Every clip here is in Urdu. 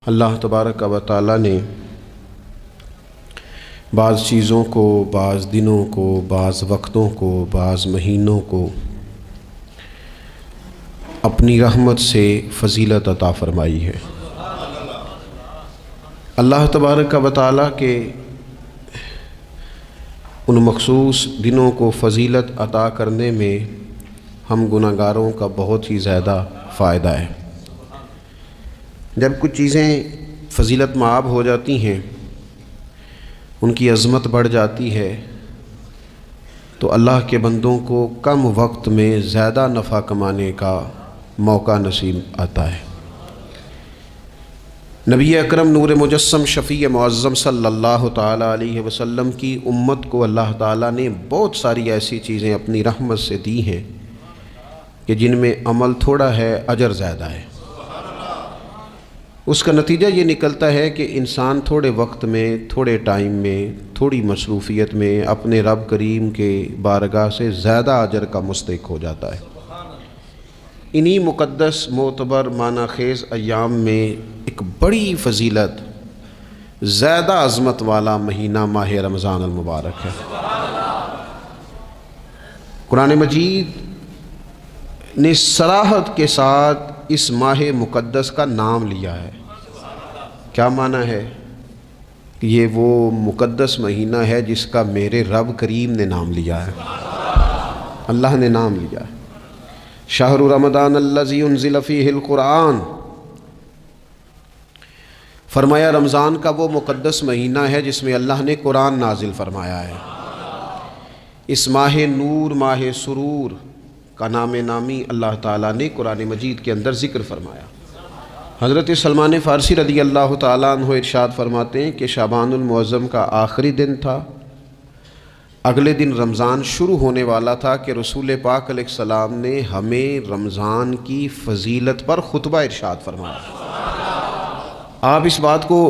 اللہ تبارک و تعالی نے بعض چیزوں کو، بعض دنوں کو، بعض وقتوں کو، بعض مہینوں کو اپنی رحمت سے فضیلت عطا فرمائی ہے۔ اللہ تبارک و تعالی کے ان مخصوص دنوں کو فضیلت عطا کرنے میں ہم گناہ گاروں کا بہت ہی زیادہ فائدہ ہے۔ جب کچھ چیزیں فضیلت مآب ہو جاتی ہیں، ان کی عظمت بڑھ جاتی ہے، تو اللہ کے بندوں کو کم وقت میں زیادہ نفع کمانے کا موقع نصیب آتا ہے۔ نبی اکرم نور مجسم شفیع معظم صلی اللہ تعالی علیہ وسلم کی امت کو اللہ تعالیٰ نے بہت ساری ایسی چیزیں اپنی رحمت سے دی ہیں کہ جن میں عمل تھوڑا ہے، اجر زیادہ ہے۔ اس کا نتیجہ یہ نکلتا ہے کہ انسان تھوڑے وقت میں، تھوڑے ٹائم میں، تھوڑی مصروفیت میں اپنے رب کریم کے بارگاہ سے زیادہ اجر کا مستحق ہو جاتا ہے۔ انہی مقدس، معتبر، معنی خیز ایام میں ایک بڑی فضیلت، زیادہ عظمت والا مہینہ ماہ رمضان المبارک ہے۔ قرآن مجید نے صراحت کے ساتھ اس ماہ مقدس کا نام لیا ہے۔ کیا معنی ہے؟ کہ یہ وہ مقدس مہینہ ہے جس کا میرے رب کریم نے نام لیا ہے، اللہ نے نام لیا ہے۔ شہر رمضان الذی انزل فیہ القرآن، فرمایا رمضان کا وہ مقدس مہینہ ہے جس میں اللہ نے قرآن نازل فرمایا ہے۔ اس ماہ نور، ماہ سرور کا نام نامی اللہ تعالیٰ نے قرآن مجید کے اندر ذکر فرمایا۔ حضرت سلمان فارسی رضی اللہ تعالیٰ عنہ ارشاد فرماتے ہیں کہ شعبان المعظم کا آخری دن تھا، اگلے دن رمضان شروع ہونے والا تھا کہ رسول پاک علیہ السلام نے ہمیں رمضان کی فضیلت پر خطبہ ارشاد فرمایا۔ آپ اس بات کو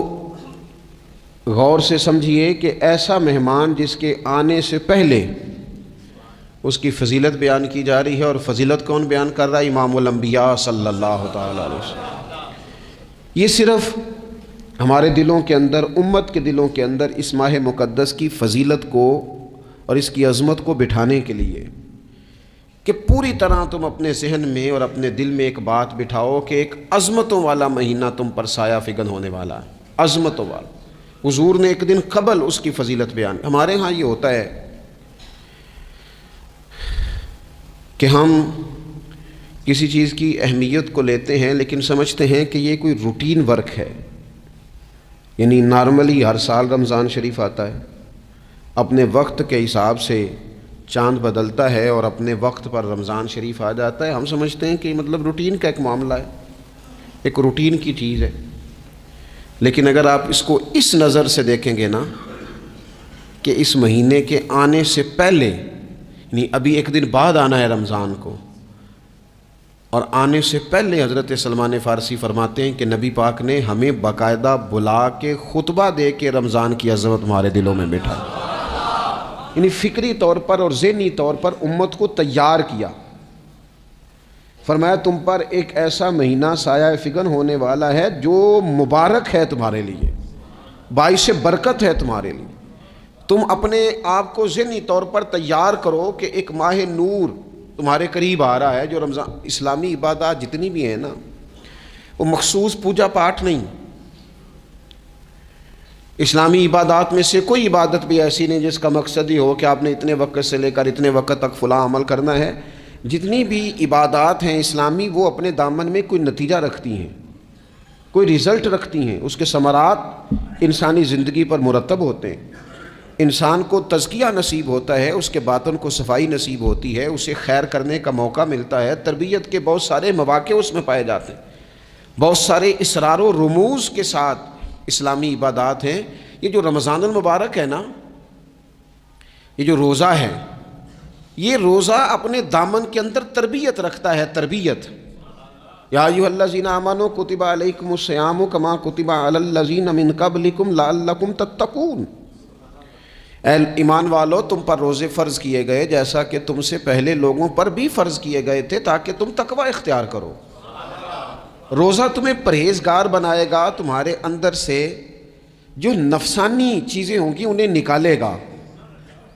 غور سے سمجھیے کہ ایسا مہمان جس کے آنے سے پہلے اس کی فضیلت بیان کی جا رہی ہے، اور فضیلت کون بیان کر رہا ہے؟ امام الانبیاء صلی اللہ تعالیٰ علیہ وسلم۔ یہ صرف ہمارے دلوں کے اندر، امت کے دلوں کے اندر اس ماہ مقدس کی فضیلت کو اور اس کی عظمت کو بٹھانے کے لیے کہ پوری طرح تم اپنے ذہن میں اور اپنے دل میں ایک بات بٹھاؤ کہ ایک عظمتوں والا مہینہ تم پر سایہ فگن ہونے والا ہے، عظمتوں والا۔ حضور نے ایک دن قبل اس کی فضیلت بیان۔ ہمارے ہاں یہ ہوتا ہے کہ ہم کسی چیز کی اہمیت کو لیتے ہیں لیکن سمجھتے ہیں کہ یہ کوئی روٹین ورک ہے، یعنی نارملی ہر سال رمضان شریف آتا ہے، اپنے وقت کے حساب سے چاند بدلتا ہے اور اپنے وقت پر رمضان شریف آ جاتا ہے۔ ہم سمجھتے ہیں کہ مطلب روٹین کا ایک معاملہ ہے، ایک روٹین کی چیز ہے۔ لیکن اگر آپ اس کو اس نظر سے دیکھیں گے نا کہ اس مہینے کے آنے سے پہلے، یعنی ابھی ایک دن بعد آنا ہے رمضان کو، اور آنے سے پہلے حضرت سلمان فارسی فرماتے ہیں کہ نبی پاک نے ہمیں باقاعدہ بلا کے خطبہ دے کے رمضان کی عظمت ہمارے دلوں میں بٹھا، یعنی فکری طور پر اور ذہنی طور پر امت کو تیار کیا۔ فرمایا تم پر ایک ایسا مہینہ سایہ فگن ہونے والا ہے جو مبارک ہے تمہارے لیے، باعث برکت ہے تمہارے لیے۔ تم اپنے آپ کو ذہنی طور پر تیار کرو کہ ایک ماہ نور تمہارے قریب آ رہا ہے۔ جو رمضان، اسلامی عبادات جتنی بھی ہیں نا، وہ مخصوص پوجا پاٹ نہیں۔ اسلامی عبادات میں سے کوئی عبادت بھی ایسی نہیں جس کا مقصد ہی ہو کہ آپ نے اتنے وقت سے لے کر اتنے وقت تک فلاں عمل کرنا ہے۔ جتنی بھی عبادات ہیں اسلامی، وہ اپنے دامن میں کوئی نتیجہ رکھتی ہیں، کوئی رزلٹ رکھتی ہیں، اس کے ثمرات انسانی زندگی پر مرتب ہوتے ہیں۔ انسان کو تزکیہ نصیب ہوتا ہے، اس کے باطن کو صفائی نصیب ہوتی ہے، اسے خیر کرنے کا موقع ملتا ہے، تربیت کے بہت سارے مواقع اس میں پائے جاتے ہیں، بہت سارے اسرار و رموز کے ساتھ اسلامی عبادات ہیں۔ یہ جو رمضان المبارک ہے نا، یہ جو روزہ ہے، یہ روزہ اپنے دامن کے اندر تربیت رکھتا ہے، تربیت۔ یا ایھا الذین آمنوا کتب علیکم الصیام کما کتب علی الذین من قبلکم لعلکم تتقون۔ اے ایمان والو، تم پر روزے فرض کیے گئے جیسا کہ تم سے پہلے لوگوں پر بھی فرض کیے گئے تھے تاکہ تم تقوی اختیار کرو۔ روزہ تمہیں پرہیزگار بنائے گا، تمہارے اندر سے جو نفسانی چیزیں ہوں گی انہیں نکالے گا،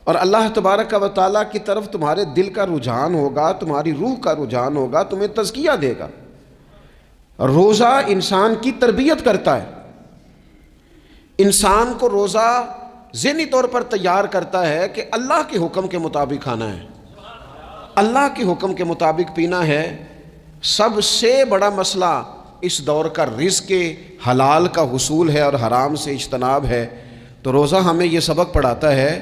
اور اللہ تبارک و تعالیٰ کی طرف تمہارے دل کا رجحان ہوگا، تمہاری روح کا رجحان ہوگا، تمہیں تزکیہ دے گا۔ روزہ انسان کی تربیت کرتا ہے، انسان کو روزہ ذہنی طور پر تیار کرتا ہے کہ اللہ کے حکم کے مطابق کھانا ہے، اللہ کے حکم کے مطابق پینا ہے۔ سب سے بڑا مسئلہ اس دور کا رزق حلال کا حصول ہے اور حرام سے اجتناب ہے۔ تو روزہ ہمیں یہ سبق پڑھاتا ہے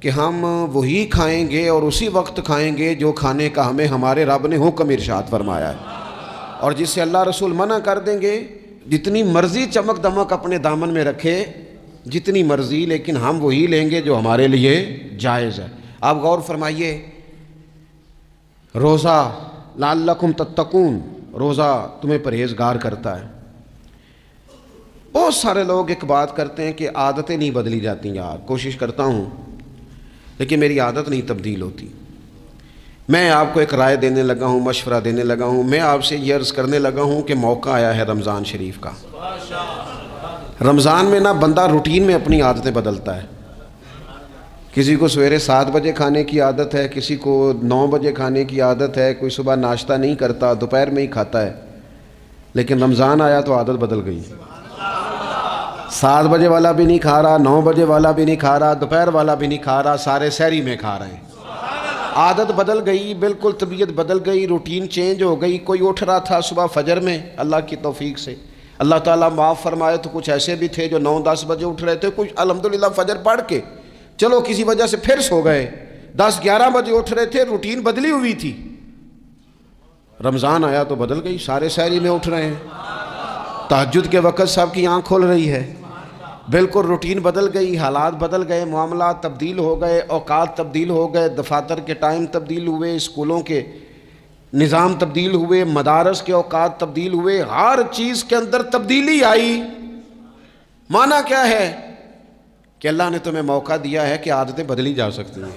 کہ ہم وہی کھائیں گے اور اسی وقت کھائیں گے جو کھانے کا ہمیں ہمارے رب نے حکم ارشاد فرمایا ہے، اور جس سے اللہ رسول منع کر دیں گے جتنی مرضی چمک دمک اپنے دامن میں رکھے، جتنی مرضی، لیکن ہم وہی لیں گے جو ہمارے لیے جائز ہے۔ آپ غور فرمائیے، روزہ لعلکم تتقون، روزہ تمہیں پرہیزگار کرتا ہے۔ بہت سارے لوگ ایک بات کرتے ہیں کہ عادتیں نہیں بدلی جاتی، یار کوشش کرتا ہوں لیکن میری عادت نہیں تبدیل ہوتی۔ میں آپ کو ایک رائے دینے لگا ہوں، مشورہ دینے لگا ہوں، میں آپ سے یہ عرض کرنے لگا ہوں کہ موقع آیا ہے رمضان شریف کا۔ رمضان میں نہ بندہ روٹین میں اپنی عادتیں بدلتا ہے، کسی کو سویرے 7 بجے کھانے کی عادت ہے، کسی کو 9 بجے کھانے کی عادت ہے، کوئی صبح ناشتہ نہیں کرتا، دوپہر میں ہی کھاتا ہے، لیکن رمضان آیا تو عادت بدل گئی۔ 7 بجے والا بھی نہیں کھا رہا، 9 بجے والا بھی نہیں کھا رہا، دوپہر والا بھی نہیں کھا رہا، سارے سحری میں کھا رہے ہیں۔ عادت بدل گئی، بالکل طبیعت بدل گئی، روٹین چینج ہو گئی۔ کوئی اٹھ رہا تھا صبح فجر میں، اللہ کی توفیق سے اللہ تعالیٰ معاف فرمائے تو کچھ ایسے بھی تھے جو 9-10 بجے اٹھ رہے تھے، کچھ الحمدللہ فجر پڑھ کے چلو کسی وجہ سے پھر سو گئے، 10-11 بجے اٹھ رہے تھے، روٹین بدلی ہوئی تھی۔ رمضان آیا تو بدل گئی، سارے سحری میں اٹھ رہے ہیں، تہجد کے وقت سب کی آنکھ کھل رہی ہے، بالکل روٹین بدل گئی، حالات بدل گئے، معاملات تبدیل ہو گئے، اوقات تبدیل ہو گئے، دفاتر کے ٹائم تبدیل ہوئے، اسکولوں کے نظام تبدیل ہوئے، مدارس کے اوقات تبدیل ہوئے، ہر چیز کے اندر تبدیلی آئی۔ معنی کیا ہے کہ اللہ نے تمہیں موقع دیا ہے کہ عادتیں بدلی جا سکتی ہیں،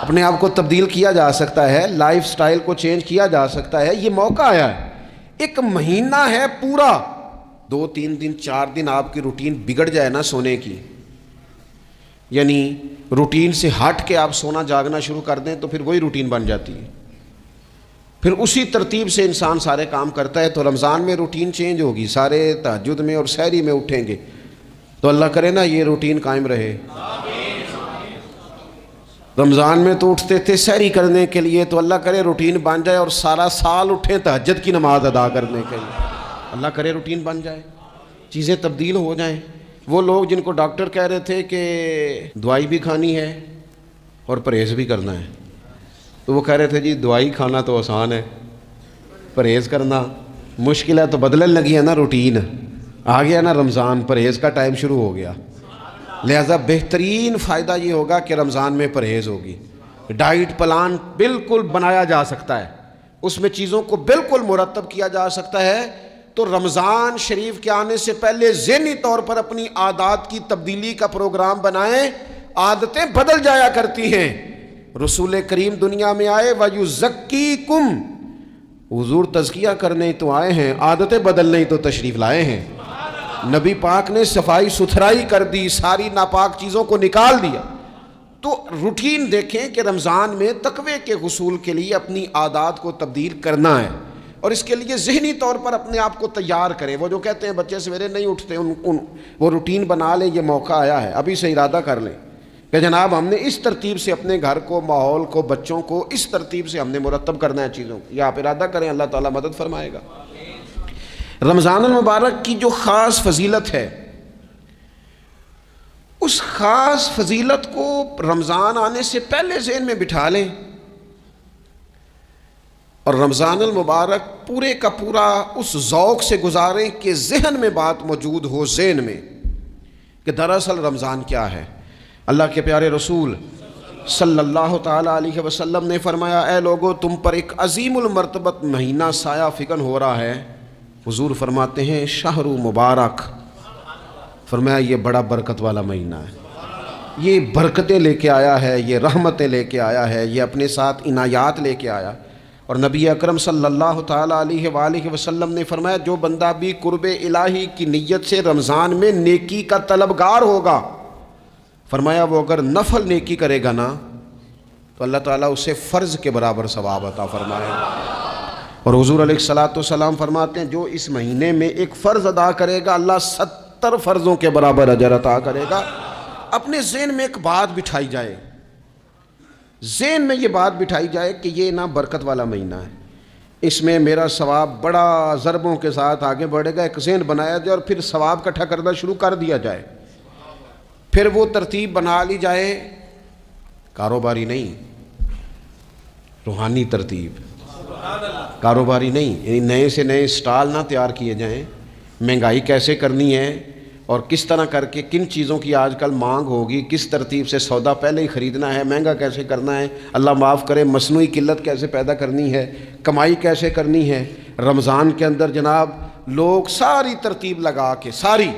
اپنے آپ کو تبدیل کیا جا سکتا ہے، لائف سٹائل کو چینج کیا جا سکتا ہے۔ یہ موقع آیا ہے، ایک مہینہ ہے پورا، 2-3 دن 4 دن آپ کی روٹین بگڑ جائے نا سونے کی، یعنی روٹین سے ہٹ کے آپ سونا جاگنا شروع کر دیں تو پھر وہی روٹین بن جاتی ہے، پھر اسی ترتیب سے انسان سارے کام کرتا ہے۔ تو رمضان میں روٹین چینج ہوگی، سارے تہجد میں اور سحری میں اٹھیں گے، تو اللہ کرے نا یہ روٹین قائم رہے۔ رمضان میں تو اٹھتے تھے سحری کرنے کے لیے، تو اللہ کرے روٹین بن جائے اور سارا سال اٹھیں تہجد کی نماز ادا کرنے کے لیے، اللہ کرے روٹین بن جائے، چیزیں تبدیل ہو جائیں۔ وہ لوگ جن کو ڈاکٹر کہہ رہے تھے کہ دوائی بھی کھانی ہے اور پرہیز بھی کرنا ہے، تو وہ کہہ رہے تھے جی دوائی کھانا تو آسان ہے، پرہیز کرنا مشکل ہے، تو بدلنے لگی ہے نا روٹین، آ گیا نا رمضان، پرہیز کا ٹائم شروع ہو گیا۔ لہذا بہترین فائدہ یہ ہوگا کہ رمضان میں پرہیز ہوگی، ڈائٹ پلان بالکل بنایا جا سکتا ہے، اس میں چیزوں کو بالکل مرتب کیا جا سکتا ہے۔ تو رمضان شریف کے آنے سے پہلے ذہنی طور پر اپنی عادات کی تبدیلی کا پروگرام بنائیں، عادتیں بدل جایا کرتی ہیں۔ رسول کریم دنیا میں آئے وَيُزَكِّيكُمْ، حضور تزکیہ کرنے تو آئے ہیں، عادتیں بدلنے تو تشریف لائے ہیں۔ نبی پاک نے صفائی ستھرائی کر دی، ساری ناپاک چیزوں کو نکال دیا۔ تو روٹین دیکھیں کہ رمضان میں تقوی کے حصول کے لیے اپنی عادات کو تبدیل کرنا ہے، اور اس کے لیے ذہنی طور پر اپنے آپ کو تیار کریں۔ وہ جو کہتے ہیں بچے سویرے نہیں اٹھتے، وہ روٹین بنا لیں، یہ موقع آیا ہے، ابھی سے ارادہ کر لیں کہ جناب ہم نے اس ترتیب سے اپنے گھر کو، ماحول کو، بچوں کو اس ترتیب سے ہم نے مرتب کرنا ہے چیزوں کو۔ یہ آپ ارادہ کریں، اللہ تعالیٰ مدد فرمائے گا۔ رمضان المبارک کی جو خاص فضیلت ہے، اس خاص فضیلت کو رمضان آنے سے پہلے ذہن میں بٹھا لیں، اور رمضان المبارک پورے کا پورا اس ذوق سے گزاریں کہ ذہن میں بات موجود ہو، ذہن میں کہ دراصل رمضان کیا ہے۔ اللہ کے پیارے رسول صلی اللہ تعالیٰ علیہ وسلم نے فرمایا، اے لوگو تم پر ایک عظیم المرتبت مہینہ سایہ فکن ہو رہا ہے۔ حضور فرماتے ہیں شہر مبارک، فرمایا یہ بڑا برکت والا مہینہ ہے، یہ برکتیں لے کے آیا ہے، یہ رحمتیں لے کے آیا ہے، یہ اپنے ساتھ عنایات لے کے آیا۔ اور نبی اکرم صلی اللہ تعالیٰ علیہ وآلہ وسلم نے فرمایا جو بندہ بھی قرب الہی کی نیت سے رمضان میں نیکی کا طلبگار ہوگا، فرمایا وہ اگر نفل نیکی کرے گا نا تو اللہ تعالیٰ اسے فرض کے برابر ثواب عطا فرمائے گا۔ اور حضور علیہ الصلوۃ والسلام فرماتے ہیں جو اس مہینے میں ایک فرض ادا کرے گا اللہ 70 فرضوں کے برابر اجر عطا کرے گا۔ اپنے ذہن میں ایک بات بٹھائی جائے، ذہن میں یہ بات بٹھائی جائے کہ یہ نا برکت والا مہینہ ہے، اس میں میرا ثواب بڑا ضربوں کے ساتھ آگے بڑھے گا، ایک ذہن بنایا جائے اور پھر ثواب اکٹھا کرنا شروع کر دیا جائے، پھر وہ ترتیب بنا لی جائے، کاروباری نہیں، روحانی ترتیب، کاروباری نہیں، یعنی نئے سے نئے سٹال نہ تیار کیے جائیں، مہنگائی کیسے کرنی ہے اور کس طرح کر کے کن چیزوں کی آج کل مانگ ہوگی، کس ترتیب سے سودا پہلے ہی خریدنا ہے، مہنگا کیسے کرنا ہے، اللہ معاف کرے مصنوعی قلت کیسے پیدا کرنی ہے، کمائی کیسے کرنی ہے۔ رمضان کے اندر جناب لوگ ساری ترتیب لگا کے ساری،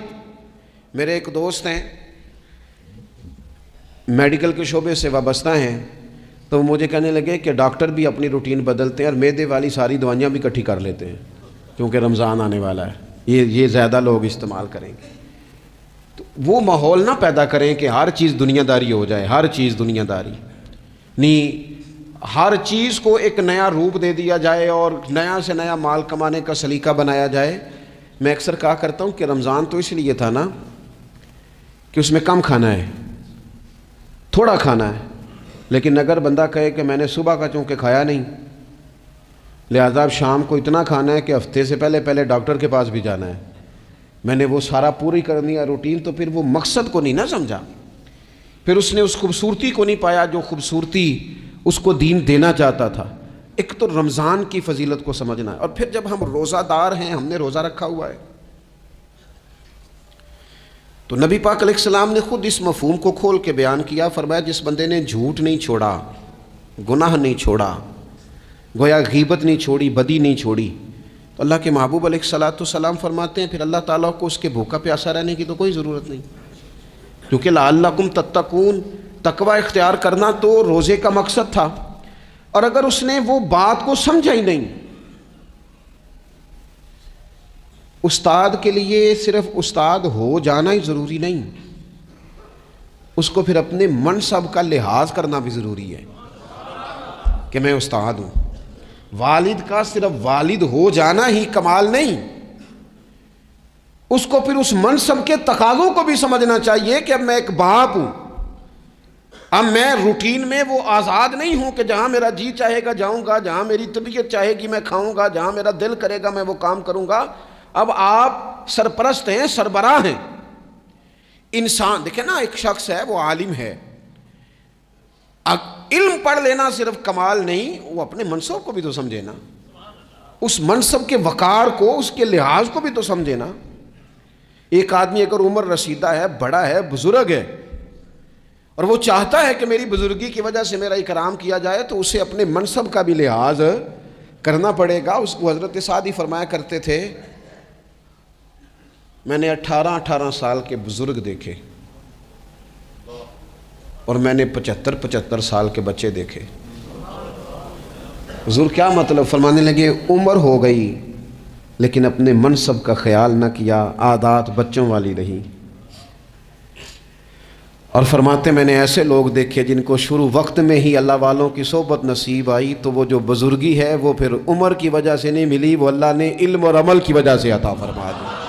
میرے ایک دوست ہیں میڈیکل کے شعبے سے وابستہ ہیں، تو وہ مجھے کہنے لگے کہ ڈاکٹر بھی اپنی روٹین بدلتے ہیں اور معدے والی ساری دوائیاں بھی اکٹھی کر لیتے ہیں کیونکہ رمضان آنے والا ہے، یہ زیادہ لوگ استعمال کریں گے۔ تو وہ ماحول نہ پیدا کریں کہ ہر چیز دنیا داری ہو جائے، ہر چیز دنیا داری نہیں، ہر چیز کو ایک نیا روپ دے دیا جائے اور نیا سے نیا مال کمانے کا سلیقہ بنایا جائے۔ میں اکثر کہا کرتا ہوں کہ رمضان تو اس لیے تھا نا کہ اس میں کم کھانا ہے، تھوڑا کھانا ہے، لیکن اگر بندہ کہے کہ میں نے صبح کا چونکہ کھایا نہیں لہذا اب شام کو اتنا کھانا ہے کہ ہفتے سے پہلے ڈاکٹر کے پاس بھی جانا ہے، میں نے وہ سارا پوری کرنی ہے روٹین، تو پھر وہ مقصد کو نہیں نہ سمجھا، پھر اس نے اس خوبصورتی کو نہیں پایا جو خوبصورتی اس کو دین دینا چاہتا تھا۔ ایک تو رمضان کی فضیلت کو سمجھنا ہے، اور پھر جب ہم روزہ دار ہیں، ہم نے روزہ رکھا ہوا ہے، تو نبی پاک علیہ السلام نے خود اس مفہوم کو کھول کے بیان کیا، فرمایا جس بندے نے جھوٹ نہیں چھوڑا، گناہ نہیں چھوڑا، گویا غیبت نہیں چھوڑی، بدی نہیں چھوڑی، تو اللہ کے محبوب علیہ الصلوۃ والسلام فرماتے ہیں پھر اللہ تعالیٰ کو اس کے بھوکا پیاسا رہنے کی تو کوئی ضرورت نہیں، کیونکہ لعلکم تتقون، تقوی اختیار کرنا تو روزے کا مقصد تھا۔ اور اگر اس نے وہ بات کو سمجھا ہی نہیں، استاد کے لیے صرف استاد ہو جانا ہی ضروری نہیں، اس کو پھر اپنے منصب کا لحاظ کرنا بھی ضروری ہے کہ میں استاد ہوں۔ والد کا صرف والد ہو جانا ہی کمال نہیں، اس کو پھر اس منصب کے تقاضوں کو بھی سمجھنا چاہیے کہ اب میں ایک باپ ہوں، اب میں روٹین میں وہ آزاد نہیں ہوں کہ جہاں میرا جی چاہے گا جاؤں گا، جہاں میری طبیعت چاہے گی میں کھاؤں گا، جہاں میرا دل کرے گا میں وہ کام کروں گا۔ اب آپ سرپرست ہیں، سربراہ ہیں۔ انسان دیکھیں نا، ایک شخص ہے وہ عالم ہے، علم پڑھ لینا صرف کمال نہیں، وہ اپنے منصب کو بھی تو سمجھے نا، اس منصب کے وقار کو، اس کے لحاظ کو بھی تو سمجھے نا۔ ایک آدمی اگر عمر رسیدہ ہے، بڑا ہے، بزرگ ہے، اور وہ چاہتا ہے کہ میری بزرگی کی وجہ سے میرا اکرام کیا جائے، تو اسے اپنے منصب کا بھی لحاظ کرنا پڑے گا۔ اس کو حضرت سعدی فرمایا کرتے تھے میں نے 18 سال کے بزرگ دیکھے اور میں نے 75 سال کے بچے دیکھے۔ حضور کیا مطلب؟ فرمانے لگے عمر ہو گئی لیکن اپنے منصب کا خیال نہ کیا، عادات بچوں والی رہی۔ اور فرماتے میں نے ایسے لوگ دیکھے جن کو شروع وقت میں ہی اللہ والوں کی صحبت نصیب آئی، تو وہ جو بزرگی ہے وہ پھر عمر کی وجہ سے نہیں ملی، وہ اللہ نے علم اور عمل کی وجہ سے عطا فرما دی۔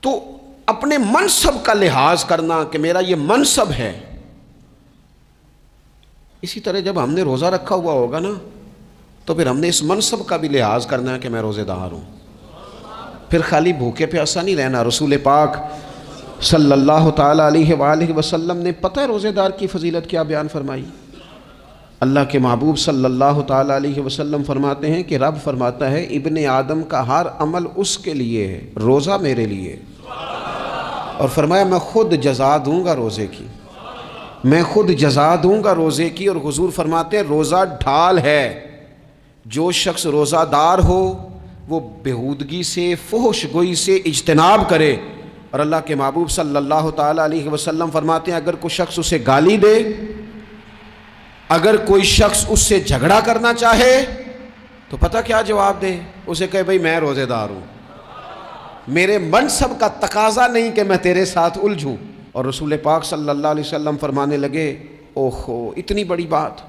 تو اپنے منصب کا لحاظ کرنا کہ میرا یہ منصب ہے۔ اسی طرح جب ہم نے روزہ رکھا ہوا ہوگا نا تو پھر ہم نے اس منصب کا بھی لحاظ کرنا ہے کہ میں روزے دار ہوں، پھر خالی بھوکے پیاسا نہیں رہنا۔ رسول پاک صلی اللہ تعالی علیہ وآلہ وسلم نے پتہ ہے روزے دار کی فضیلت کیا بیان فرمائی؟ اللہ کے محبوب صلی اللہ تعالی علیہ وسلم فرماتے ہیں کہ رب فرماتا ہے ابن آدم کا ہر عمل اس کے لیے ہے، روزہ میرے لیے، اور فرمایا میں خود جزا دوں گا روزے کی، میں خود جزا دوں گا روزے کی۔ اور حضور فرماتے ہیں روزہ ڈھال ہے، جو شخص روزہ دار ہو وہ بےہودگی سے، فحش گوئی سے اجتناب کرے۔ اور اللہ کے محبوب صلی اللہ تعالی علیہ وسلم فرماتے ہیں اگر کوئی شخص اسے گالی دے اگر کوئی شخص اس سے جھگڑا کرنا چاہے تو پتہ کیا جواب دے؟ اسے کہے بھئی میں روزے دار ہوں، میرے منصب کا تقاضا نہیں کہ میں تیرے ساتھ الجھوں۔ اور رسول پاک صلی اللہ علیہ وسلم فرمانے لگے اوہو اتنی بڑی بات۔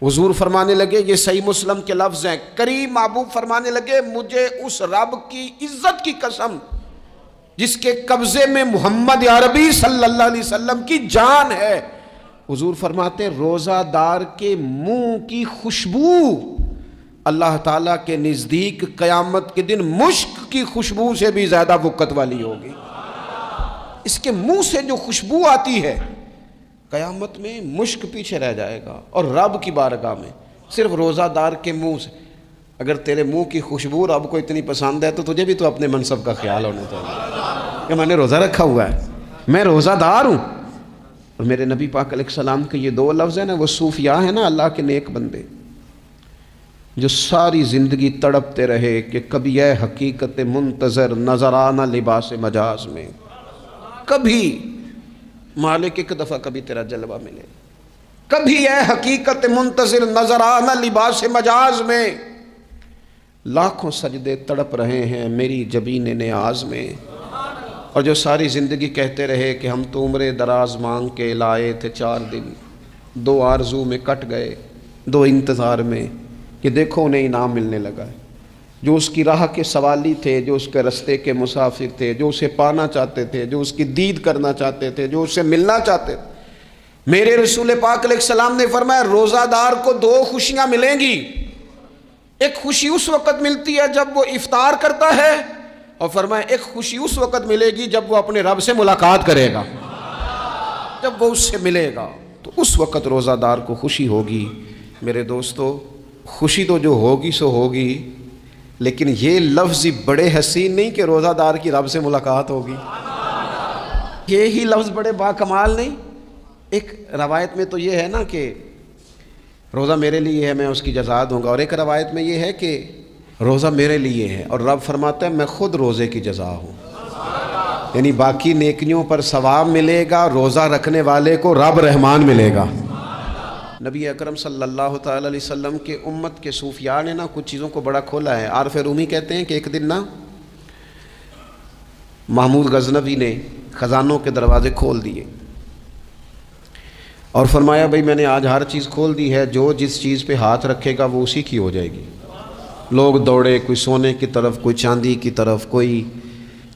حضور فرمانے لگے، یہ صحیح مسلم کے لفظ ہیں، کریم محبوب فرمانے لگے مجھے اس رب کی عزت کی قسم جس کے قبضے میں محمد عربی صلی اللہ علیہ وسلم کی جان ہے، حضور فرماتے روزہ دار کے منہ کی خوشبو اللہ تعالیٰ کے نزدیک قیامت کے دن مشک کی خوشبو سے بھی زیادہ وقت والی ہوگی۔ اس کے منہ سے جو خوشبو آتی ہے قیامت میں مشک پیچھے رہ جائے گا، اور رب کی بارگاہ میں صرف روزہ دار کے منہ سے اگر تیرے منہ کی خوشبو رب کو اتنی پسند ہے تو تجھے بھی تو اپنے منصب کا خیال ہونا چاہیے کہ میں نے روزہ رکھا ہوا ہے، میں روزہ دار ہوں۔ اور میرے نبی پاک علیہ السلام کے یہ دو لفظ ہیں نا، وہ صوفیاء ہیں نا، اللہ کے نیک بندے جو ساری زندگی تڑپتے رہے کہ کبھی اے حقیقت منتظر نظر آنا لباس مجاز میں، کبھی مالک ایک دفعہ کبھی تیرا جلوہ ملے، کبھی اے حقیقت منتظر نظر آنا لباس مجاز میں، لاکھوں سجدے تڑپ رہے ہیں میری جبین نیاز میں۔ اور جو ساری زندگی کہتے رہے کہ ہم تو عمر دراز مانگ کے لائے تھے 4 دن، 2 آرزو میں کٹ گئے، 2 انتظار میں کہ دیکھو انہیں انعام ملنے لگا ہے۔ جو اس کی راہ کے سوالی تھے، جو اس کے رستے کے مسافر تھے، جو اسے پانا چاہتے تھے، جو اس کی دید کرنا چاہتے تھے، جو اسے ملنا چاہتے تھے، میرے رسول پاک علیہ السلام نے فرمایا روزہ دار کو 2 خوشیاں ملیں گی۔ ایک خوشی اس وقت ملتی ہے جب وہ افطار کرتا ہے، اور فرمایا ایک خوشی اس وقت ملے گی جب وہ اپنے رب سے ملاقات کرے گا، جب وہ اس سے ملے گا تو اس وقت روزہ دار کو خوشی ہوگی۔ میرے دوستو خوشی تو جو ہوگی سو ہوگی، لیکن یہ لفظ بڑے حسین نہیں کہ روزہ دار کی رب سے ملاقات ہوگی، یہی لفظ بڑے باکمال نہیں۔ ایک روایت میں تو یہ ہے نا کہ روزہ میرے لیے ہے میں اس کی جزا دوں گا، اور ایک روایت میں یہ ہے کہ روزہ میرے لیے ہے اور رب فرماتا ہے میں خود روزے کی جزا ہوں، یعنی باقی نیکیوں پر ثواب ملے گا، روزہ رکھنے والے کو رب رحمان ملے گا۔ نبی اکرم صلی اللہ تعالی علیہ وسلم کے امت کے صوفیاء نے نا کچھ چیزوں کو بڑا کھولا ہے۔ عارف رومی کہتے ہیں کہ ایک دن نا محمود غزنوی نے خزانوں کے دروازے کھول دیے اور فرمایا بھئی میں نے آج ہر چیز کھول دی ہے، جو جس چیز پہ ہاتھ رکھے گا وہ اسی کی ہو جائے گی۔ لوگ دوڑے، کوئی سونے کی طرف، کوئی چاندی کی طرف، کوئی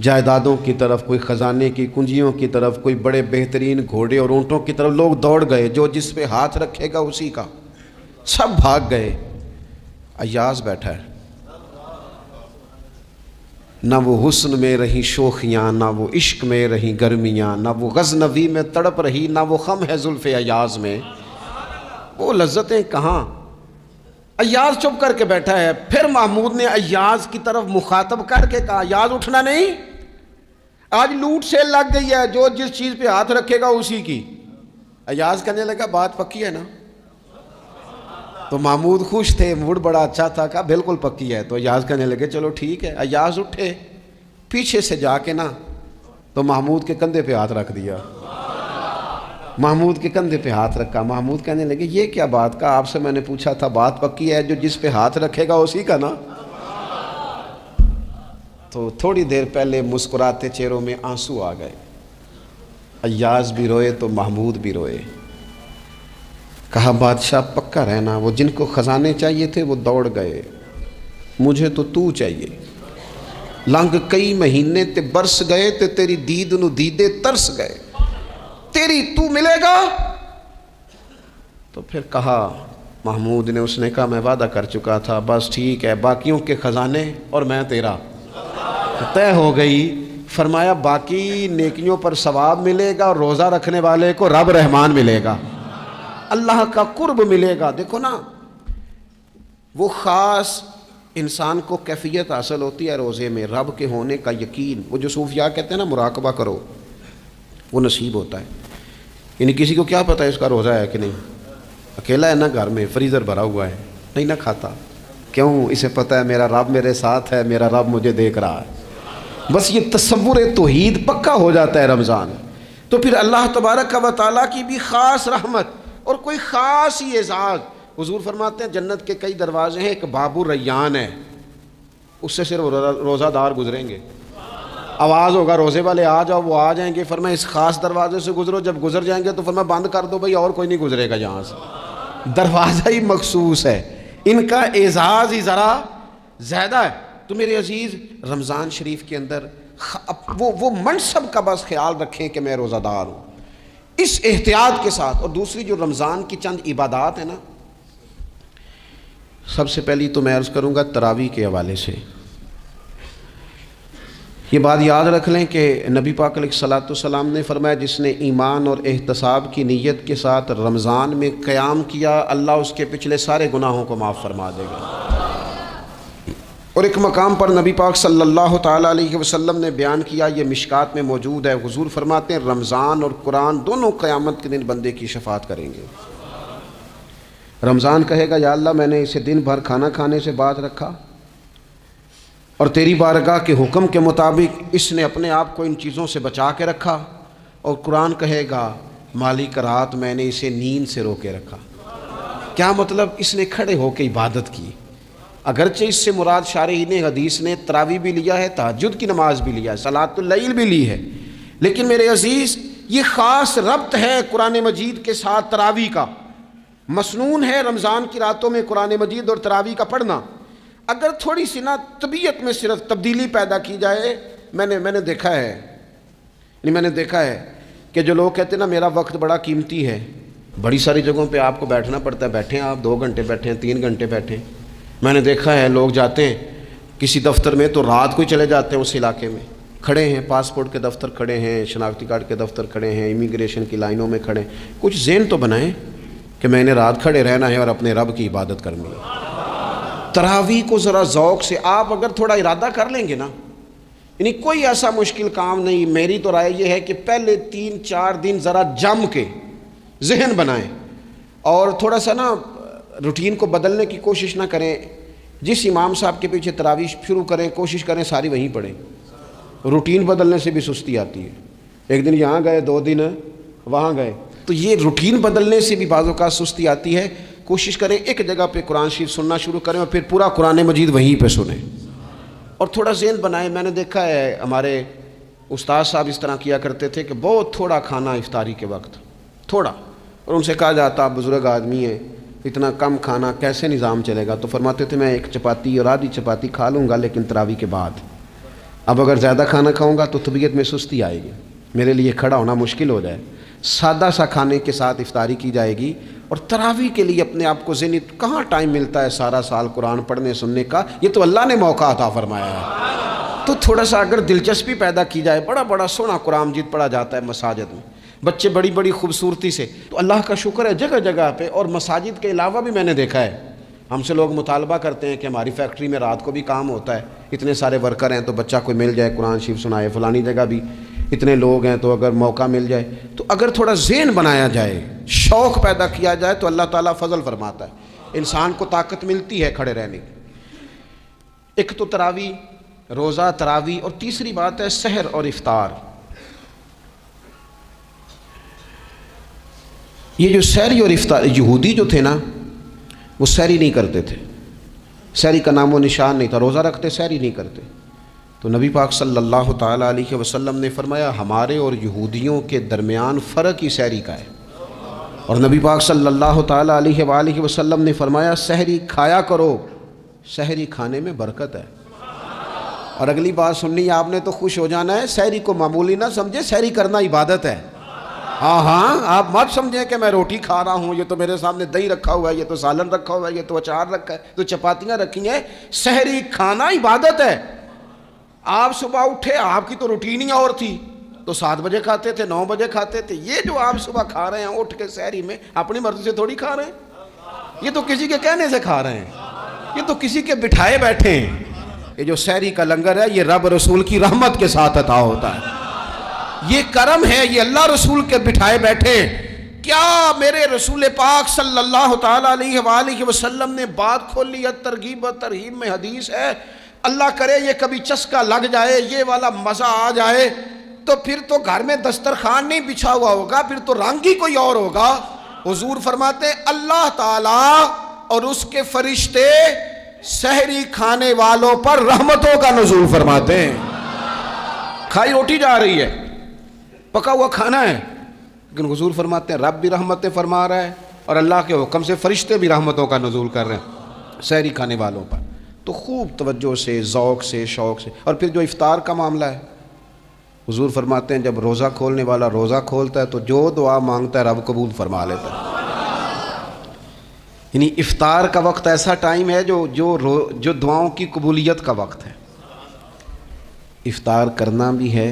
جائیدادوں کی طرف، کوئی خزانے کی کنجیوں کی طرف، کوئی بڑے بہترین گھوڑے اور اونٹوں کی طرف، لوگ دوڑ گئے، جو جس پہ ہاتھ رکھے گا اسی کا، سب بھاگ گئے۔ ایاز بیٹھا ہے، نہ وہ حسن میں رہی شوخیاں، نہ وہ عشق میں رہی گرمیاں، نہ وہ غزنوی میں تڑپ رہی، نہ وہ خم ہے زلف ایاز میں، وہ لذتیں کہاں۔ ایاز چپ کر کے بیٹھا ہے۔ پھر محمود نے ایاز کی طرف مخاطب کر کے کہا ایاز اٹھنا نہیں، آج لوٹ سے لگ گئی ہے، جو جس چیز پہ ہاتھ رکھے گا اسی کی۔ ایاز کہنے لگا بات پکی ہے نا؟ تو محمود خوش تھے، موڈ بڑا اچھا تھا، کہا بالکل پکی ہے۔ تو ایاز کہنے لگے چلو ٹھیک ہے۔ ایاز اٹھے، پیچھے سے جا کے نا تو محمود کے کندھے پہ ہاتھ رکھ دیا، محمود کے کندھے پہ ہاتھ رکھا۔ محمود کہنے لگے یہ کیا بات کا، آپ سے میں نے پوچھا تھا بات پکی ہے، جو جس پہ ہاتھ رکھے گا اسی کا نا۔ تو تھوڑی دیر پہلے مسکراتے چہروں میں آنسو آ گئے، ایاز بھی روئے تو محمود بھی روئے۔ کہا بادشاہ پکا رہنا، وہ جن کو خزانے چاہیے تھے وہ دوڑ گئے، مجھے تو چاہیے۔ لنگ کئی مہینے تے برس گئے تے تیری دید نو دیدے ترس گئے، تیری تو ملے گا۔ تو پھر کہا محمود نے، اس نے کہا میں وعدہ کر چکا تھا، بس ٹھیک ہے، باقیوں کے خزانے اور میں تیرا، طے ہو گئی۔ فرمایا باقی نیکیوں پر ثواب ملے گا اور روزہ رکھنے والے کو رب رحمان ملے گا، اللہ کا قرب ملے گا۔ دیکھو نا وہ خاص انسان کو کیفیت حاصل ہوتی ہے روزے میں، رب کے ہونے کا یقین۔ وہ جو صوفیاء کہتے ہیں نا مراقبہ کرو، وہ نصیب ہوتا ہے۔ یعنی کسی کو کیا پتہ ہے اس کا روزہ ہے کہ نہیں، اکیلا ہے نا گھر میں، فریزر بھرا ہوا ہے، نہیں نہ کھاتا، کیوں؟ اسے پتہ ہے میرا رب میرے ساتھ ہے، میرا رب مجھے دیکھ رہا ہے۔ بس یہ تصور توحید پکا ہو جاتا ہے رمضان، تو پھر اللہ تبارک و تعالیٰ کی بھی خاص رحمت، اور کوئی خاص ہی اعزاز. حضور فرماتے ہیں جنت کے کئی دروازے ہیں, ایک باب الریان ہے, اس سے صرف روزہ دار گزریں گے. آواز ہوگا روزے والے آ جاؤ, وہ آ جائیں گے. فرمایا اس خاص دروازے سے گزرو, جب گزر جائیں گے تو فرمایا بند کر دو بھائی, اور کوئی نہیں گزرے گا یہاں سے. دروازہ ہی مخصوص ہے, ان کا اعزاز ہی ذرا زیادہ ہے. تو میرے عزیز, رمضان شریف کے اندر وہ منصب کا بس خیال رکھیں کہ میں روزہ دار ہوں, اس احتیاط کے ساتھ. اور دوسری جو رمضان کی چند عبادات ہیں نا, سب سے پہلی تو میں عرض کروں گا تراویح کے حوالے سے. یہ بات یاد رکھ لیں کہ نبی پاک علیہ الصلوۃ والسلام نے فرمایا جس نے ایمان اور احتساب کی نیت کے ساتھ رمضان میں قیام کیا, اللہ اس کے پچھلے سارے گناہوں کو معاف فرما دے گا. اور ایک مقام پر نبی پاک صلی اللہ تعالیٰ علیہ وسلم نے بیان کیا, یہ مشکات میں موجود ہے. حضور فرماتے ہیں رمضان اور قرآن دونوں قیامت کے دن بندے کی شفاعت کریں گے. رمضان کہے گا یا اللہ میں نے اسے دن بھر کھانا کھانے سے باز رکھا, اور تیری بارگاہ کے حکم کے مطابق اس نے اپنے آپ کو ان چیزوں سے بچا کے رکھا. اور قرآن کہے گا مالک رات میں نے اسے نیند سے روکے رکھا. کیا مطلب؟ اس نے کھڑے ہو کے عبادت کی. اگرچہ اس سے مراد شارحین حدیث نے تراویح بھی لیا ہے, تہجد کی نماز بھی لیا ہے, صلاۃ اللیل بھی لی ہے, لیکن میرے عزیز یہ خاص ربط ہے قرآن مجید کے ساتھ تراویح کا. مسنون ہے رمضان کی راتوں میں قرآن مجید اور تراویح کا پڑھنا. اگر تھوڑی سی نا طبیعت میں صرف تبدیلی پیدا کی جائے, میں نے دیکھا ہے کہ جو لوگ کہتے ہیں نا میرا وقت بڑا قیمتی ہے, بڑی ساری جگہوں پہ آپ کو بیٹھنا پڑتا ہے, بیٹھیں آپ 2 گھنٹے بیٹھیں, 3 گھنٹے بیٹھیں. میں نے دیکھا ہے لوگ جاتے ہیں کسی دفتر میں تو رات کو ہی چلے جاتے ہیں اس علاقے میں, کھڑے ہیں پاسپورٹ کے دفتر کھڑے ہیں, شناختی کارڈ کے دفتر کھڑے ہیں, امیگریشن کی لائنوں میں کھڑے ہیں. کچھ ذہن تو بنائیں کہ میں نے رات کھڑے رہنا ہے اور اپنے رب کی عبادت کرنی ہے. تراویح کو ذرا ذوق سے آپ اگر تھوڑا ارادہ کر لیں گے نا, یعنی کوئی ایسا مشکل کام نہیں. میری تو رائے یہ ہے کہ پہلے 3-4 دن ذرا جم کے ذہن بنائیں, اور تھوڑا سا نا روٹین کو بدلنے کی کوشش نہ کریں. جس امام صاحب کے پیچھے تراویح شروع کریں کوشش کریں ساری وہیں پڑھیں. روٹین بدلنے سے بھی سستی آتی ہے. ایک دن یہاں گئے, 2 دن وہاں گئے, تو یہ روٹین بدلنے سے بھی بعض اوقات سستی آتی ہے. کوشش کریں ایک جگہ پہ قرآن شریف سننا شروع کریں اور پھر پورا قرآن مجید وہیں پہ سنیں, اور تھوڑا ذہن بنائیں. میں نے دیکھا ہے ہمارے استاد صاحب اس طرح کیا کرتے تھے کہ بہت تھوڑا کھانا افطاری کے وقت, تھوڑا, اور ان سے کہا جاتا آپ بزرگ آدمی ہیں, اتنا کم کھانا کیسے نظام چلے گا؟ تو فرماتے تھے میں 1 چپاتی اور آدھی چپاتی کھا لوں گا لیکن تراویح کے بعد. اب اگر زیادہ کھانا کھاؤں گا تو طبیعت میں سستی آئے گی, میرے لیے کھڑا ہونا مشکل ہو جائے. سادہ سا کھانے کے ساتھ افطاری کی جائے گی. اور تراویح کے لیے اپنے آپ کو ذہنی کہاں ٹائم ملتا ہے سارا سال قرآن پڑھنے سننے کا, یہ تو اللہ نے موقع عطا فرمایا ہے. تو تھوڑا سا اگر دلچسپی پیدا کی جائے, بڑا سونا قرآن مجید پڑھا جاتا ہے مساجد میں, بچے بڑی خوبصورتی سے, تو اللہ کا شکر ہے جگہ جگہ پہ. اور مساجد کے علاوہ بھی میں نے دیکھا ہے, ہم سے لوگ مطالبہ کرتے ہیں کہ ہماری فیکٹری میں رات کو بھی کام ہوتا ہے, اتنے سارے ورکر ہیں تو بچہ کوئی مل جائے قرآن شریف سنائے, فلانی جگہ بھی اتنے لوگ ہیں تو اگر موقع مل جائے. تو اگر تھوڑا ذہن بنایا جائے, شوق پیدا کیا جائے تو اللہ تعالیٰ فضل فرماتا ہے, انسان کو طاقت ملتی ہے کھڑے رہنے کی. ایک تو تراویح, روزہ, تراویح, اور تیسری بات ہے سحر اور افطار. یہ جو سحری اور افطار, یہودی جو تھے نا وہ سحری نہیں کرتے تھے, سحری کا نام و نشان نہیں تھا, روزہ رکھتے سحری نہیں کرتے. تو نبی پاک صلی اللہ تعالیٰ علیہ وسلم نے فرمایا ہمارے اور یہودیوں کے درمیان فرق ہی سحری کا ہے. اور نبی پاک صلی اللہ تعالیٰ علیہ وآلہ وسلم نے فرمایا سحری کھایا کرو, سحری کھانے میں برکت ہے. اور اگلی بات سننی ہے آپ نے تو خوش ہو جانا ہے, سحری کو معمولی نہ سمجھے, سحری کرنا عبادت ہے. ہاں, آپ مت سمجھیں کہ میں روٹی کھا رہا ہوں, یہ تو میرے سامنے دہی رکھا ہوا ہے, یہ تو سالن رکھا ہوا ہے, یہ تو اچار رکھا ہے, تو چپاتیاں رکھی ہیں. سحری کھانا عبادت ہے. آپ صبح اٹھے, آپ کی تو روٹین ہی اور تھی, تو 7 بجے کھاتے تھے, 9 بجے کھاتے تھے. یہ جو آپ صبح کھا رہے ہیں اٹھ کے سحری میں, اپنی مرضی سے تھوڑی کھا رہے ہیں, یہ تو کسی کے کہنے سے کھا رہے ہیں, یہ تو کسی کے بٹھائے بیٹھے ہیں. یہ جو سحری کا لنگر ہے یہ رب رسول کی رحمت کے ساتھ عطا ہوتا ہے, یہ کرم ہے, یہ اللہ رسول کے بٹھائے بیٹھے. کیا میرے رسول پاک صلی اللہ تعالیٰ علیہ وآلہ وسلم نے بات کھولی ہے, ترغیب و ترہیب میں حدیث ہے. اللہ کرے یہ کبھی چسکا لگ جائے, یہ والا مزہ آ جائے, تو پھر تو گھر میں دسترخوان نہیں بچھا ہوا ہوگا, پھر تو رنگ ہی کوئی اور ہوگا. حضور فرماتے ہیں اللہ تعالیٰ اور اس کے فرشتے سحری کھانے والوں پر رحمتوں کا نزول فرماتے ہیں. کھائی روٹی جا رہی ہے، پکا ہوا کھانا ہے، لیکن حضور فرماتے ہیں رب بھی رحمتیں فرما رہا ہے اور اللہ کے حکم سے فرشتے بھی رحمتوں کا نزول کر رہے ہیں سحری کھانے والوں پر. تو خوب توجہ سے، ذوق سے، شوق سے. اور پھر جو افطار کا معاملہ ہے، حضور فرماتے ہیں جب روزہ کھولنے والا روزہ کھولتا ہے تو جو دعا مانگتا ہے رب قبول فرما لیتا ہے. یعنی افطار کا وقت ایسا ٹائم ہے جو دعاؤں کی قبولیت کا وقت ہے. افطار کرنا بھی ہے،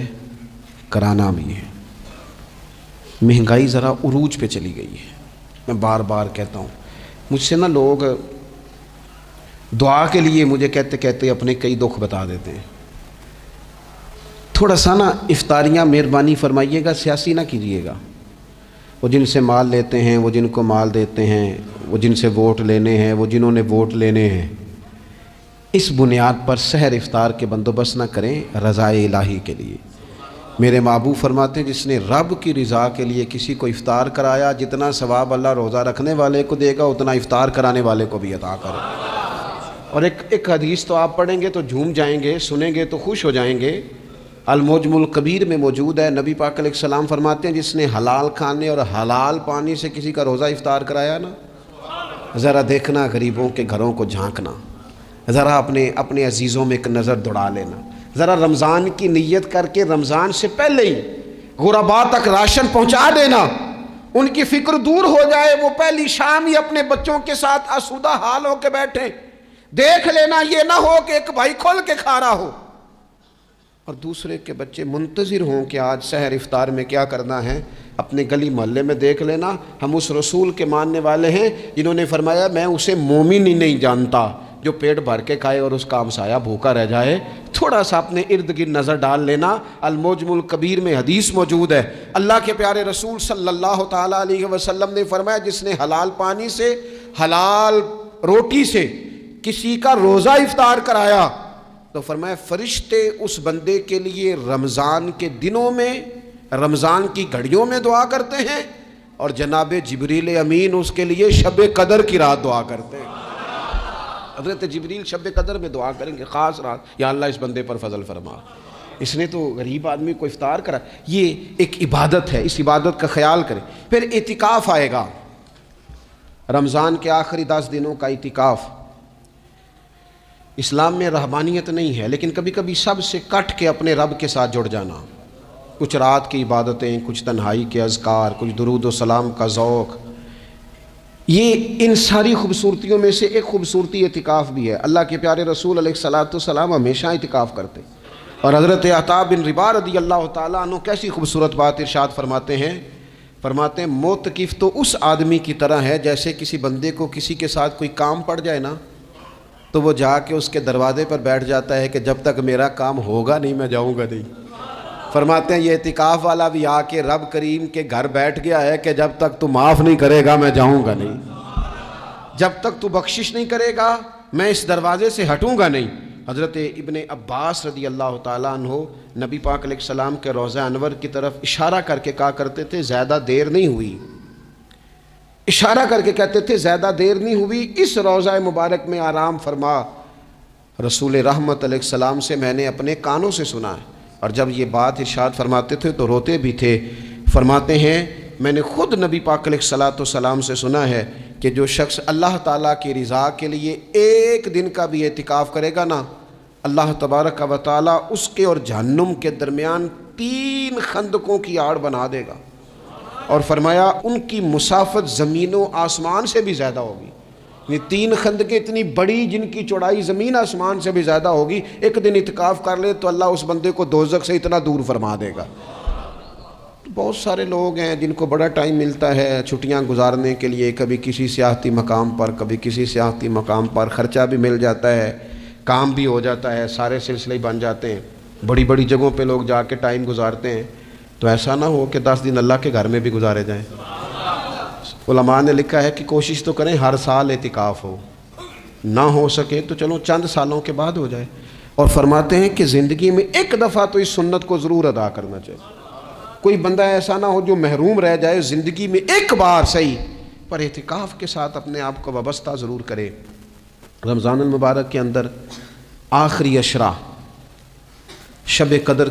کرانا بھی ہے. مہنگائی ذرا عروج پہ چلی گئی ہے. میں بار بار کہتا ہوں، مجھ سے نا لوگ دعا کے لیے مجھے کہتے کہتے اپنے کئی دکھ بتا دیتے ہیں. تھوڑا سا نا افطاریاں مہربانی فرمائیے گا، سیاسی نہ کیجیے گا. وہ جن سے مال لیتے ہیں، وہ جن کو مال دیتے ہیں، وہ جن سے ووٹ لینے ہیں، وہ جنہوں نے ووٹ لینے ہیں، اس بنیاد پر سحر افطار کے بندوبست نہ کریں رضائے الہی کے لیے. میرے محبوب فرماتے ہیں جس نے رب کی رضا کے لیے کسی کو افطار کرایا، جتنا ثواب اللہ روزہ رکھنے والے کو دے گا اتنا افطار کرانے والے کو بھی عطا کرے. اور ایک حدیث تو آپ پڑھیں گے تو جھوم جائیں گے، سنیں گے تو خوش ہو جائیں گے. المعجم الکبیر میں موجود ہے. نبی پاک علیہ السلام فرماتے ہیں جس نے حلال کھانے اور حلال پانی سے کسی کا روزہ افطار کرایا نا، ذرا دیکھنا غریبوں کے گھروں کو جھانکنا، ذرا اپنے عزیزوں میں ایک نظر دوڑا لینا، ذرا رمضان کی نیت کر کے رمضان سے پہلے ہی غرباء تک راشن پہنچا دینا، ان کی فکر دور ہو جائے. وہ پہلی شام ہی اپنے بچوں کے ساتھ آسودہ حال ہو کے بیٹھیں. دیکھ لینا یہ نہ ہو کہ ایک بھائی کھول کے کھا رہا ہو اور دوسرے کے بچے منتظر ہوں کہ آج سحر افطار میں کیا کرنا ہے. اپنے گلی محلے میں دیکھ لینا. ہم اس رسول کے ماننے والے ہیں جنہوں نے فرمایا میں اسے مومن ہی نہیں جانتا جو پیٹ بھر کے کھائے اور اس کا ہمسایہ بھوکا رہ جائے. تھوڑا سا اپنے ارد گرد نظر ڈال لینا. المعجم الکبیر میں حدیث موجود ہے. اللہ کے پیارے رسول صلی اللہ تعالیٰ علیہ وسلم نے فرمایا جس نے حلال پانی سے، حلال روٹی سے کسی کا روزہ افطار کرایا تو فرمایا فرشتے اس بندے کے لیے رمضان کے دنوں میں، رمضان کی گھڑیوں میں دعا کرتے ہیں اور جناب جبریل امین اس کے لیے شب قدر کی رات دعا کرتے ہیں. حضرت جبریل شب قدر میں دعا کریں گے خاص رات، یا اللہ اس بندے پر فضل فرما، اس نے تو غریب آدمی کو افطار کرا. یہ ایک عبادت ہے، اس عبادت کا خیال کریں. پھر اعتکاف آئے گا، رمضان کے آخری 10 دنوں کا اعتکاف. اسلام میں رہبانیت نہیں ہے، لیکن کبھی کبھی سب سے کٹ کے اپنے رب کے ساتھ جڑ جانا. کچھ رات کی عبادتیں، کچھ تنہائی کے اذکار، کچھ درود و سلام کا ذوق. یہ ان ساری خوبصورتیوں میں سے ایک خوبصورتی اعتکاف بھی ہے. اللہ کے پیارے رسول علیہ الصلوۃ والسلام ہمیشہ اعتکاف کرتے. اور حضرت عطا بن رباح رضی اللہ تعالیٰ عنہ کیسی خوبصورت بات ارشاد فرماتے ہیں معتکف تو اس آدمی کی طرح ہے جیسے کسی بندے کو کسی کے ساتھ کوئی کام پڑ جائے نا تو وہ جا کے اس کے دروازے پر بیٹھ جاتا ہے کہ جب تک میرا کام ہوگا نہیں میں جاؤں گا نہیں. فرماتے ہیں یہ اعتکاف والا بھی آ کے رب کریم کے گھر بیٹھ گیا ہے کہ جب تک تو معاف نہیں کرے گا میں جاؤں گا نہیں، جب تک تو بخشش نہیں کرے گا میں اس دروازے سے ہٹوں گا نہیں. حضرت ابن عباس رضی اللہ تعالیٰ عنہ نبی پاک علیہ السلام کے روضہ انور کی طرف اشارہ کر کے کہا کرتے تھے زیادہ دیر نہیں ہوئی، اشارہ کر کے کہتے تھے زیادہ دیر نہیں ہوئی، اس روضہ مبارک میں آرام فرما. رسول رحمت علیہ السلام سے میں نے اپنے کانوں سے سنا ہے، اور جب یہ بات ارشاد فرماتے تھے تو روتے بھی تھے. فرماتے ہیں میں نے خود نبی پاک علیہ الصلوۃ والسلام سے سنا ہے کہ جو شخص اللہ تعالیٰ کی رضا کے لیے ایک دن کا بھی اعتکاف کرے گا نا، اللہ تبارک و تعالیٰ اس کے اور جہنم کے درمیان 3 خندقوں کی آڑ بنا دے گا. اور فرمایا ان کی مسافت زمین و آسمان سے بھی زیادہ ہوگی. یہ 3 خندقیں اتنی بڑی جن کی چوڑائی زمین آسمان سے بھی زیادہ ہوگی. ایک دن اعتکاف کر لے تو اللہ اس بندے کو دوزخ سے اتنا دور فرما دے گا. بہت سارے لوگ ہیں جن کو بڑا ٹائم ملتا ہے چھٹیاں گزارنے کے لیے، کبھی کسی سیاحتی مقام پر، کبھی کسی سیاحتی مقام پر، خرچہ بھی مل جاتا ہے، کام بھی ہو جاتا ہے، سارے سلسلے ہی بن جاتے ہیں، بڑی بڑی جگہوں پہ لوگ جا کے ٹائم گزارتے ہیں. تو ایسا نہ ہو کہ 10 دن اللہ کے گھر میں بھی گزارے جائیں. علماء نے لکھا ہے کہ کوشش تو کریں ہر سال اعتکاف ہو، نہ ہو سکے تو چلو چند سالوں کے بعد ہو جائے. اور فرماتے ہیں کہ زندگی میں ایک دفعہ تو اس سنت کو ضرور ادا کرنا چاہیے. کوئی بندہ ایسا نہ ہو جو محروم رہ جائے، زندگی میں ایک بار صحیح پر اعتکاف کے ساتھ اپنے آپ کو وابستہ ضرور کرے۔ رمضان المبارک کے اندر آخری عشرہ شب قدر